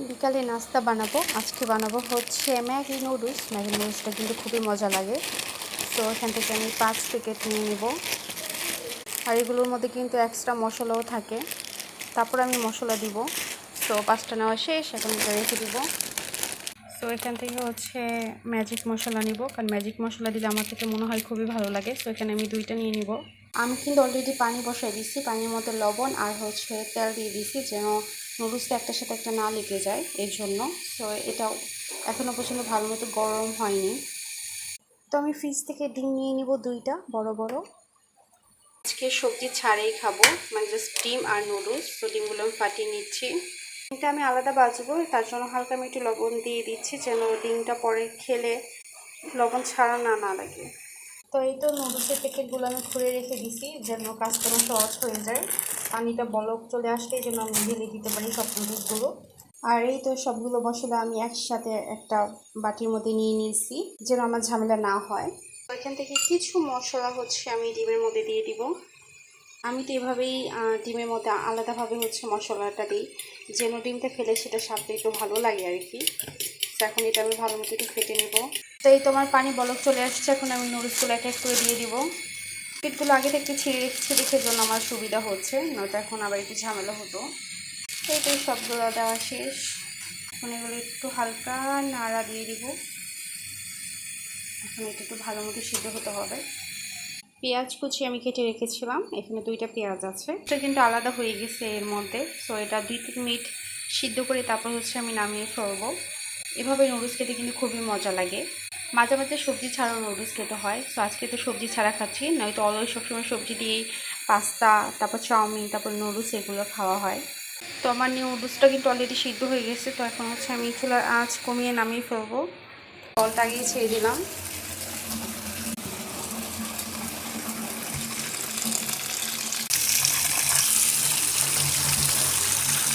বিকালে নাস্তা বানাবো। আজকে বানাবো হচ্ছে ম্যাগি নুডলস। ম্যাগি নুডলসটা কিন্তু খুবই মজা লাগে। তো এখান থেকে আমি 5 প্যাকেট নিয়ে নেব। আর এগুলোর মধ্যে কিন্তু এক্সট্রা মশলাও থাকে, তারপর আমি মশলা দিব। তো 5টা নেওয়া শেষ, এখন রেখে দিব। তো এখান থেকে হচ্ছে ম্যাজিক মশলা নিব, কারণ ম্যাজিক মশলা দিলে আমার থেকে মনে হয় খুবই ভালো লাগে। তো এখানে আমি 2টা নিয়ে নিব। আমি কিন্তু অলরেডি পানি বসাই দিচ্ছি, পানির মধ্যে লবণ আর হচ্ছে তেল দিয়ে দিচ্ছি, যেন নুডলসটা একটার সাথে একটা না লেগে যায় এর জন্য। তো এটা এখনও পর্যন্ত ভালো মতো গরম হয়নি। তো আমি ফ্রিজ থেকে ডিম নিয়ে নিব 2টা বড় বড়। আজকে সবজি ছাড়াই খাবো, মানে জাস্ট ডিম আর নুডলস। তো ডিমগুলো আমি ফাটিয়ে নিচ্ছি। এটা আমি আলাদা বাজবো, তার জন্য হালকা আমি একটু লবণ দিয়ে দিচ্ছি, যেন ডিমটা পরে খেলে লবণ ছাড়া না লাগে। তো এই তো নুডলসের প্যাকেটগুলো আমি খুলে রেখে দিছি, যেন কাজ করা সহজ হয়ে যায়। পানিটা বলক চলে আসলেই যেন আমি ঢেলে দিতে পারি সব নুডলসগুলো। আর এই তো সবগুলো মশলা আমি একসাথে একটা বাটির মধ্যে নিয়ে নিয়েছি, যেন আমার ঝামেলা না হয়। এখান থেকে কিছু মশলা হচ্ছে আমি ডিমের মধ্যে দিয়ে দিব। আমি তো এভাবেই ডিমের মধ্যে আলাদাভাবে হচ্ছে মশলাটা দিই, যেন ডিমটা খেলে সেটা স্বাদটা একটু ভালো লাগে আর কি। তো এখন এটা আমি ভালো মতো একটু ফেটে নেব। তো এই তোমার পানি বলক চলে আসছে, এখন আমি নুডলসগুলো এক এক করে দিয়ে দিব। প্যাকেটগুলো আগে থেকে ছিঁড়ে রেখেছি, দেখে জন্য আমার সুবিধা হচ্ছে, নয়তো এখন আবার একটু ঝামেলা হতো। এই তো সবগুলো দেওয়া শেষ। এখন এগুলো একটু হালকা নাড়া দিয়ে দিব। এখন এটা একটু ভালো মতো সিদ্ধ হতে হবে। পেঁয়াজ কুচি আমি কেটে রেখেছিলাম, এখানে 2টা পেঁয়াজ আছে। এটা কিন্তু আলাদা হয়ে গেছে এর মধ্যে। সো এটা 2-3 মিনিট সিদ্ধ করে তারপর হচ্ছে আমি নামিয়ে ফেলবো। এভাবে নুডলস খেতে কিন্তু খুবই মজা লাগে। মাঝে মাঝে সবজি ছাড়াও নুডলস খেতে হয়। সো আজকে তো সবজি ছাড়া খাচ্ছি, নয়তো অলওয়েজ সবসময় সবজি দিয়েই পাস্তা, তারপর চাউমিন, তারপর নুডলস এগুলো খাওয়া হয়। তো আমার নুডলসটা কিন্তু অলরেডি সিদ্ধ হয়ে গেছে। তো এখন হচ্ছে আমি চুলার আঁচ কমিয়ে নামিয়ে ফেলবো। জলটা আগেই ছেড়ে দিলাম।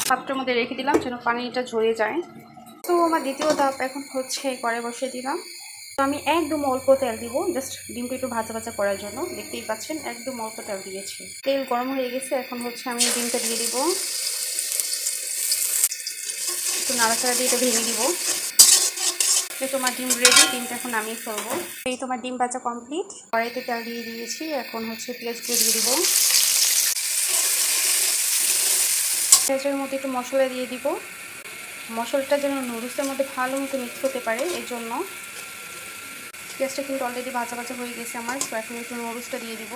পাত্রের মধ্যে রেখে দিলাম যেন পানিটা ঝরে যায়। তো আমার দ্বিতীয় ধাপ এখন হচ্ছে কড়াই বসিয়ে দিলাম। তো আমি একদম অল্প তেল দিব, জাস্ট ডিমটা একটু ভাজা ভাজা করার জন্য। দেখতেই পাচ্ছেন একদম অল্প তেল দিয়েছি। তেল গরম হয়ে গেছে, এখন হচ্ছে আমি ডিমটা দিয়ে দিব। একটু নাড়াচাড়া দিয়ে এটা ভেঙে দিব। তো তোমার ডিম রেডি, ডিমটা এখন নামিয়ে ফেলবো। এই তোমার ডিম ভাজা কমপ্লিট। কড়াইতে তেল দিয়ে দিয়েছি, এখন হচ্ছে পেঁয়াজগুলো দিয়ে দিব। পেঁয়াজের মধ্যে একটু মশলা দিয়ে দিব। মশলাটা যেন নুডলসের মধ্যে ভালো মতো মিক্স হতে পারে এই জন্য। পেঁয়াজটা কিন্তু অলরেডি ভাজা ভাজা হয়ে গেছে আমার। তো এখন একটু নুডলসটা দিয়ে দিব।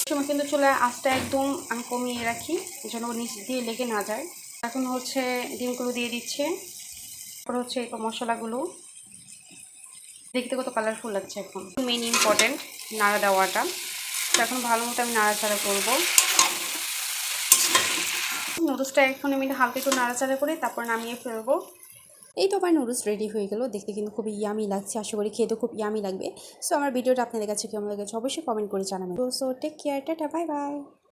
সময় কিন্তু চুলার আঁচটা একদম আমি কমিয়ে রাখি, যেন নিচ দিয়ে লেগে না যায়। এখন হচ্ছে ডিমগুলো দিয়ে দিচ্ছে, তারপর হচ্ছে এই মশলাগুলো। দেখতে কত কালারফুল লাগছে। এখন মেইন ইম্পর্টেন্ট নাড়া দেওয়াটা। তো এখন ভালো মতো আমি নাড়াচাড়া করবো। নুডলসটা এখন আমি হালকা একটু নাড়াচাড়া করে তারপর নামিয়ে ফেলবো। এই তো আমার নুডলস রেডি হয়ে গেল। দেখতে কিন্তু খুব ইয়ামি লাগছে, আশা করি খেতে খুব ইয়ামি লাগবে। সো আমার ভিডিওটা আপনাদের কাছে কেমন লেগেছে অবশ্যই কমেন্ট করে জানাবেন। So take care, tata, bye by.